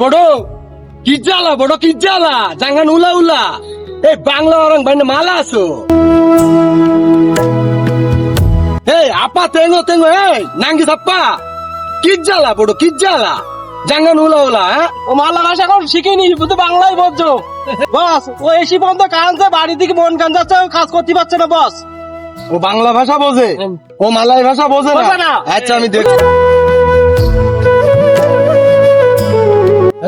বড় কি জ্বালা জাঙ্গান উলা উলা এই বাংলা orang বাইনে মালা আছো এই আপা তেঙ্গো এই নাঙ্গি সাপ্পা কি জ্বালা জাঙ্গান উলা উলা ও মালা ভাষা এখন শিখিনি শুধু বাংলাই বলছো বস ও এসি পর্যন্ত কানছে বাড়ি থেকে মন কান যাচ্ছে কাজ করতে পারছে না বস। ও বাংলা ভাষা বোঝে ও মালাই ভাষা বোঝে বোঝে না না। আচ্ছা আমি দেখছি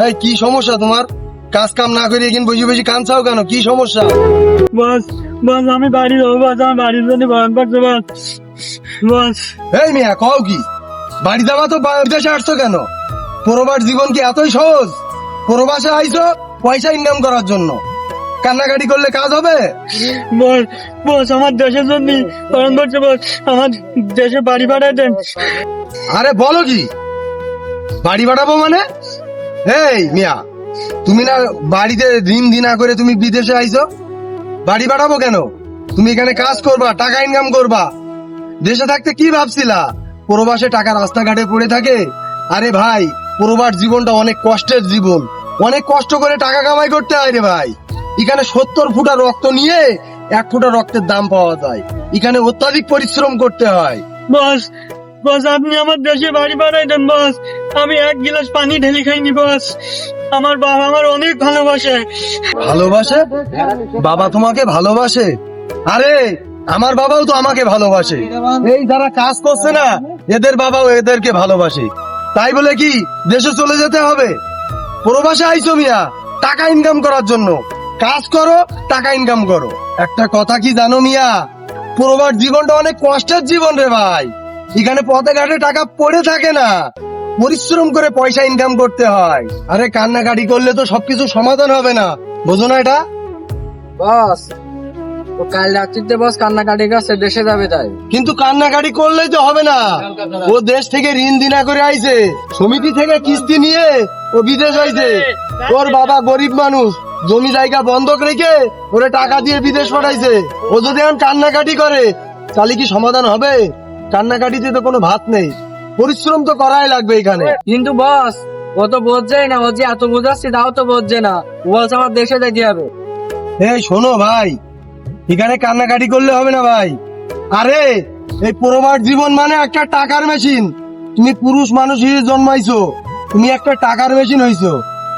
এই কি সমস্যা তোমার কাজ কাম না করে এখানে বসে বসে কানছাও কেন কি সমস্যা বস বস আমি বাড়ি যাবো বস আমার বাড়ির জন্য ভয় করছে বস বস এই মিয়া কও কি বাড়ি যাবা তো বিদেশে আসছো কেন প্রবাস জীবন কি এতই সহজ প্রবাসে আইছো পয়সা ইনকাম করার জন্য কান্নাকাটি করলে কাজ হবে বস বস আমার দেশের জন্য ভয় করছে বস আমার দেশে বাড়ি ভাড়ায় দেন। আরে বলো কি বাড়ি বাড়াবো মানে এই মিয়া তুমি না বাড়িতে ঋণ দিনা করে তুমি বিদেশে আইছো বাড়ি বাড়াবো কেন তুমি এখানে কাজ করবা টাকা ইনকাম করবা দেশে থাকতে কি ভাবছিলা প্রবাসে টাকা রাস্তাঘাটে পড়ে থাকে আরে ভাই প্রবাস জীবনটা অনেক কষ্টের জীবন অনেক কষ্ট করে টাকা কামাই করতে হয় রে ভাই এখানে 70 ফুটা রক্ত নিয়ে 1 ফুটা রক্তের দাম পাওয়া যায় এখানে অত্যাধিক পরিশ্রম করতে হয় বস বস আপনি আমার দেশে বাড়ি ভাড়ায় দেন বস আমি 1 গিলাস পানি ঢেলে খাইনি বস আমার বাবা আমার অনেক ভালোবাসে। ভালোবাসে বাবা তোমাকে ভালোবাসে আরে আমার বাবাও তো আমাকে ভালোবাসে এই যারা কাজ করছে না এদের বাবাও এদেরকে ভালোবাসে তাই বলে কি দেশে চলে যেতে হবে প্রবাসে আইছো মিয়া টাকা ইনকাম করার জন্য কাজ করো টাকা ইনকাম করো একটা কথা কি জানো মিয়া প্রবাস জীবনটা অনেক কষ্টের জীবন রে ভাই এখানে পথে ঘাটে টাকা পড়ে থাকে না পরিশ্রম করে পয়সা ইনকাম করতে হয় আরে কান্নাকাটি করলে তো সবকিছু সমাধান হবে না বোঝো না এটা বস ও কাল রাত্রিতে বস কান্নাকাটি কাছে দেশে যাবে তাই কিন্তু কান্নাকাটি করলেই তো হবে না ও দেশ থেকে ঋণ দিনা করে আইছে সমিতি থেকে কিস্তি নিয়ে ও বিদেশ আইছে ওর বাবা গরিব মানুষ জমি জায়গা বন্ধক রেখে ওরে টাকা দিয়ে বিদেশ পাঠাইছে ও যদি এখন কান্নাকাটি করে তাহলে কি সমাধান হবে কান্নাকাটিতে তো কোনো ভাত নেই পরিশ্রম তো করাই লাগবে এখানে কিন্তু বস ও তো বোঝছেই না ও যে এত বোঝাচ্ছি তাও তো বোঝছে না ও বলছে আমার দেশে যেতে হবে। এই শোনো ভাই এখানে কান্নাকাটি করলে হবে না ভাই আরে এই প্রবাস জীবন মানে একটা টাকার মেশিন তুমি পুরুষ মানুষ হিসেবে জন্মাইছো তুমি একটা টাকার মেশিন হইছো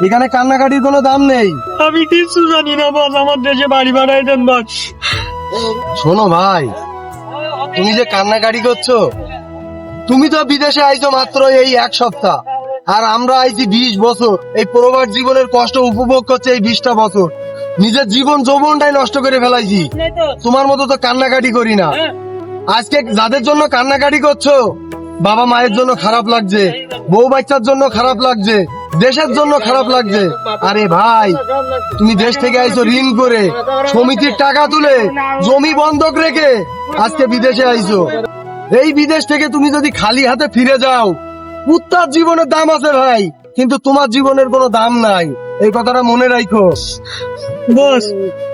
এখানে কান্নাকাটির কোনো দাম নেই আমি কিছু জানি না বস আমার দেশে বাড়ি ভাড়ায় দেন বস। শোনো ভাই তুমি যে কান্নাকাটি করছো তুমি তো বিদেশে আইছো মাত্র এই 1 সপ্তাহ আর আমরা আইছি 20 বছর এই প্রবাস জীবনের কষ্ট উপভোগ করছে এই 20টা বছর নিজের জীবন যৌবনটাই নষ্ট করে ফেলাইছি তোমার মতো তো কান্নাকাটি করি না আজকে যাদের জন্য কান্নাকাটি করছো বাবা মায়ের জন্য খারাপ লাগছে বউ বাচ্চার জন্য খারাপ লাগছে দেশের জন্য খারাপ লাগছে আরে ভাই তুমি দেশ থেকে আইছো ঋণ করে সমিতির টাকা তুলে জমি বন্ধক রেখে আজকে বিদেশে আইছো এই বিদেশ থেকে তুমি যদি খালি হাতে ফিরে যাও কুত্তার জীবনের দাম আছে ভাই কিন্তু তোমার জীবনের কোনো দাম নাই এই কথাটা মনে রাখো বস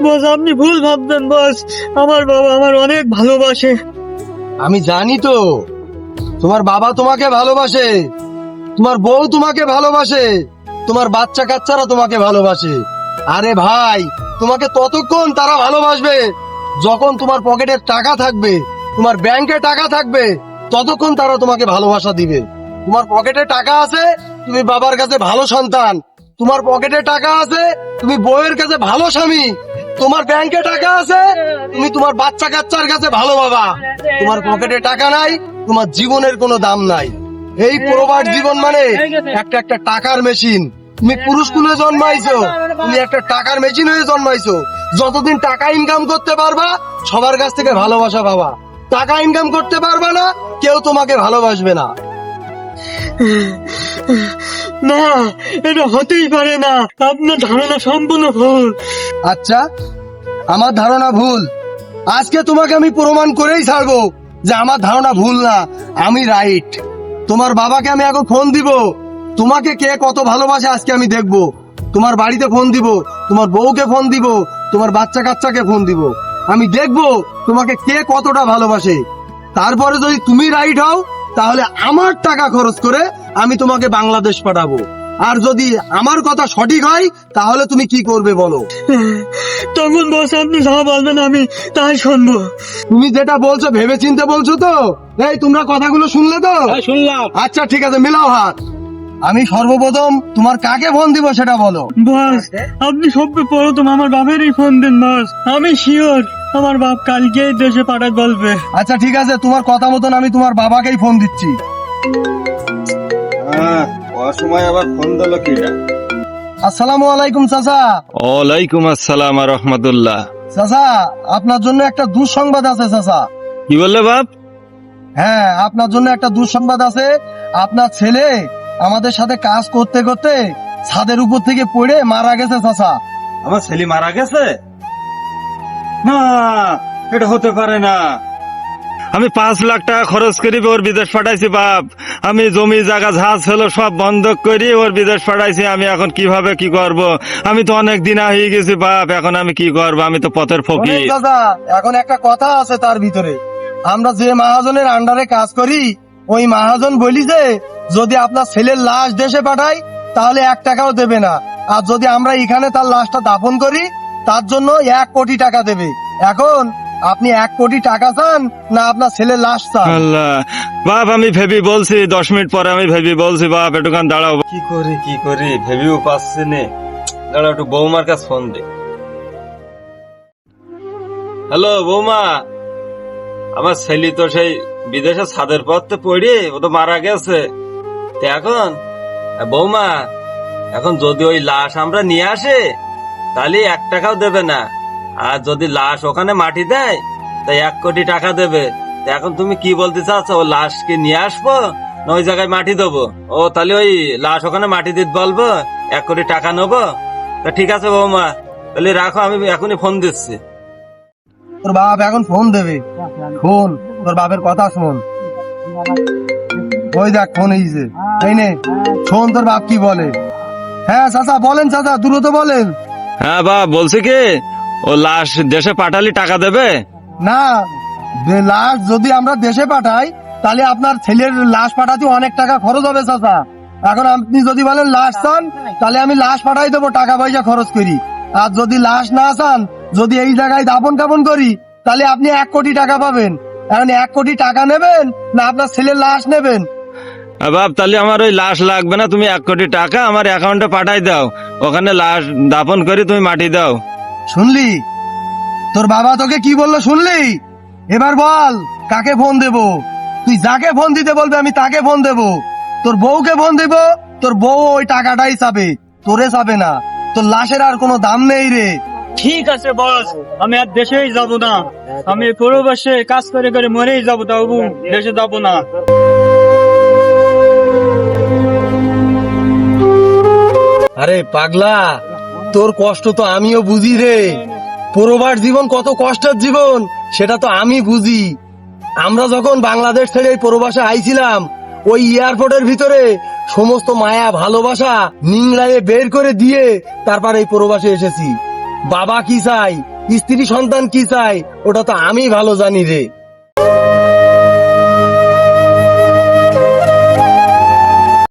বস আপনি ভুল ভাববেন বস আমার বাবা আমার অনেক ভালোবাসে। আমি জানি তো তোমার বাবা তোমাকে ভালোবাসে তোমার বউ তোমাকে ভালোবাসে তোমার বাচ্চা কাচ্চারা তোমাকে ভালোবাসে আরে ভাই তোমাকে ততক্ষণ তারা ভালোবাসবে যখন তোমার পকেটে টাকা থাকবে তোমার ব্যাংকে টাকা থাকবে ততক্ষণ তারা তোমাকে ভালোবাসা দিবে তোমার পকেটে টাকা আছে তুমি বাবার কাছে ভালো সন্তান তোমার পকেটে টাকা আছে তুমি বউয়ের কাছে ভালো স্বামী তোমার ব্যাংকে টাকা আছে তুমি তোমার বাচ্চা কাচ্চার কাছে ভালো বাবা তোমার পকেটে টাকা নাই তোমার জীবনের কোনো দাম নাই এই প্রবাস জীবন মানে একটা টাকার মেশিন তুমি পুরুষ কুলে জন্মাইছো তুমি একটা টাকার মেশিন হয়ে জন্মাইছো যতদিন টাকা ইনকাম করতে পারবা সবার কাছ থেকে ভালোবাসা পাবা টাকা ইনকাম করতে পারবা না কেউ তোমাকে ভালোবাসবে না না এটা হতেই পারে না আপনার ধারণা সম্পূর্ণ ভুল। আচ্ছা আমার ধারণা ভুল আজকে তোমাকে আমি প্রমাণ করেই ছাড়বো যে আমার ধারণা ভুল না আমি রাইট তোমার বাবাকে আমি এখন ফোন দিব তোমাকে কে কত ভালোবাসে আজকে আমি দেখবো তোমার বাড়িতে ফোন দিব তোমার বউকে ফোন দিব তোমার বাচ্চা কাচ্চাকে ফোন দিব আমি দেখবো তোমাকে কে কতটা ভালোবাসে তারপরে যদি তুমি রাইট হও তাহলে আমার টাকা খরচ করে আমি তোমাকে বাংলাদেশ পাঠাবো আর যদি আমার কথা সঠিক হয় তাহলে তুমি কি করবে বলো? তখন বস আপনি যা বলবেন আমি তাই শুনবো। তুমি যেটা বলছো ভেবে চিন্তে বলছো তো? এই তোমরা কথাগুলো শুনলে তো? শুনলাম। আচ্ছা ঠিক আছে, মেলাও হাত। আমি সর্বপ্রথম তোমার কাকে ফোন দিব সেটা বলো। বস আপনি সবচেয়ে প্রথম আমার বাপেরই ফোন দেন বস। আমি শিওর আমার বাপ কালকেই দেশে পাঠাক বলবে। আচ্ছা ঠিক আছে, তোমার কথা মতন আমি তোমার বাবাকেই ফোন দিচ্ছি। অসময় আবার ফোন দিল কিটা? আসসালামু আলাইকুম চাচা। ওয়ালাইকুম আসসালাম রহমতুল্লাহ। চাচা, আপনার জন্য একটা দুঃসংবাদ আছে চাচা। কি বললে বাপ? হ্যাঁ, আপনার জন্য একটা দুঃসংবাদ আছে। আপনার ছেলে আমাদের সাথে কাজ করতে করতে ছাদের উপর থেকে পড়ে মারা গেছে চাচা। আমার ছেলে মারা গেছে? না, এটা হতে পারে না। আমি 5 লাখ টাকা খরচ করি ওর বিদেশ পাঠাইছি বাপ। আমি জমি জায়গা যা ছিল সব বন্ধক করি ওর বিদেশ পাঠাইছি। আমি এখন কিভাবে কি করব? আমি তো অনেক দিন হয়ে গেছি বাপ, এখন আমি কি করব? আমি তো পথের ফকির। শোনেন চাচা, এখন একটা কথা আছে তার ভিতরে। আমরা যে মহাজনের আন্ডারে কাজ করি ওই মহাজন বলি যে যদি আপনার ছেলের লাশ দেশে পাঠাই তাহলে 1 টাকাও দেবে না, আর যদি আমরা এখানে তার লাশটা দাফন করি তার জন্য 1 কোটি টাকা দেবে। এখন আপনি 1 কোটি টাকা চান না আপনার ছেলের লাশ চান? আল্লাহ বাপ, আমি ভেবি বলছি 10 মিনিট পরে আমি ভেবি বলছি বাপ। একটুখান দাঁড়াও। কি করি ভেবিও পাচ্ছি না। দাঁড়াও, একটু বৌমার কাছে ফোন দে। হ্যালো বৌমা, আমার ছেলে তো সেই বিদেশে ছাদের পথে পড়ে ও তো মারা গেছে। তো এখন বৌমা, এখন যদি ওই লাশ আমরা নিয়ে আসে তাহলে 1 টাকাও দেবে না, আর যদি লাশ ওখানে মাটি দেয় তাই 1 কোটি টাকা দেবে। তো এখন তুমি কি বলতে চাচ্ছ? ও লাশ কি নিয়ে আসবো না ওই জায়গায় মাটি দেবো? ও তাহলে ওই লাশ ওখানে মাটি দিতে বলবো, 1 কোটি টাকা নেবো। তা ঠিক আছে বৌমা, তাহলে রাখো, আমি এখনই ফোন দিচ্ছি। তোর বাপ এখন ফোন দেবে। ফোন, তোর বাপের কথা শোন। ওই দেখ ফোন এইছে, এই নে শোন তোর বাপ কি বলে। হ্যাঁ চাচা বলেন, চাচা দ্রুত বলেন। হ্যাঁ বাপ, বলছি কি ও লাশ দেশে পাঠালে টাকা দেবে? না, লাশ যদি আমরা দেশে পাঠাই তাহলে আপনার ছেলের লাশ পাঠাতে অনেক টাকা খরচ হবে চাচা। এখন আপনি যদি বলেন লাশ চান তাহলে আমি লাশ পাঠাই দেবো টাকা পয়সা খরচ করি। আর যদি লাশ না চান, যদি এই জায়গায় দাপন কাপন করি তাহলে আপনি 1 কোটি টাকা পাবেন। এখন 1 কোটি টাকা নেবেন না আপনার ছেলের লাশ নেবেন? বাপ তাহলে আমার ওই লাশ লাগবে না, তুমি 1 কোটি টাকা আমার অ্যাকাউন্টে পাঠাই দাও, ওখানে লাশ দাফন করে তুমি মাটি দাও। শুনলি তোর বাবা তোকে কি বললো? শুনলি? এবার বল কাকে ফোন দেব? তুই যাকে ফোন দিতে বলবে আমি তাকে ফোন দেব। তোর বউকে ফোন দেব, তোর বউ ওই টাকাটাই চাবে, তোরে চাবে না। তোর লাশের আর কোনো দাম নেই রে। ঠিক আছে বস, আমি আর দেশেই যাব না। আমি প্রবাসে কাজ করে করে মরেই যাবো, তবু দেশে যাবো না। আরে পাগলা, তোর কষ্ট তো আমিও বুঝি রে। প্রবাস জীবন কত কষ্টের জীবন সেটা তো আমি বুঝি। আমরা যখন বাংলাদেশ ছেড়ে এই প্রবাসে আইছিলাম, ওই এয়ারপোর্টের ভিতরে সমস্ত মায়া ভালোবাসা নিংড়াইয়ে বের করে দিয়ে তারপর এই প্রবাসে এসেছি। বাবা কি চাই, স্ত্রী সন্তান কি চাই ওটা তো আমি ভালো জানি রে।